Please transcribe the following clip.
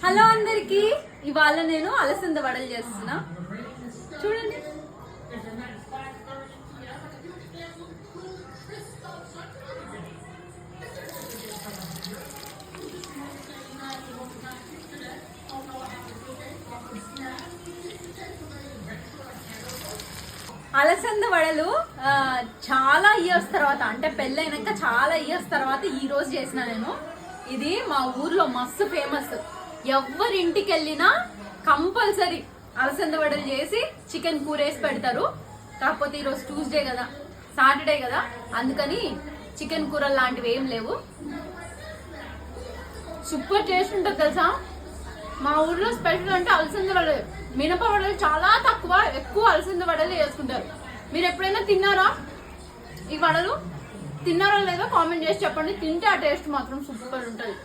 Hello అందరికి, ఇవాళ నేను అలసంద వడలు చేస్తున్నా. చూడండి. అలసంద వడలు చాలా ఇయర్స్ తర్వాత, అంటే పెళ్ళైనాక చాలా ఇయర్స్ తర్వాత ఈ రోజు చేసిన నేను. ఇది మా ఊర్లో మస్తు ఫేమస్. ఎవరి ఇంటికి వెళ్ళినా కంపల్సరీ అలసంద వడలు చేసి చికెన్ కూర వేసి పెడతారు. కాకపోతే ఈరోజు ట్యూస్డే కదా, సాటర్డే కదా, అందుకని చికెన్ కూర లాంటివి ఏం లేవు. సూపర్ టేస్ట్ ఉంటుంది తెలుసా. మా ఊర్లో స్పెషల్ అంటే అలసంద వడలు. మినప వడలు చాలా తక్కువ, ఎక్కువ అలసంద వడలు వేసుకుంటారు. మీరు ఎప్పుడైనా తిన్నారా ఈ వడలు? తిన్నారో లేదో కామెంట్ చేసి చెప్పండి. తింటే ఆ టేస్ట్ మాత్రం సూపర్ ఉంటుంది.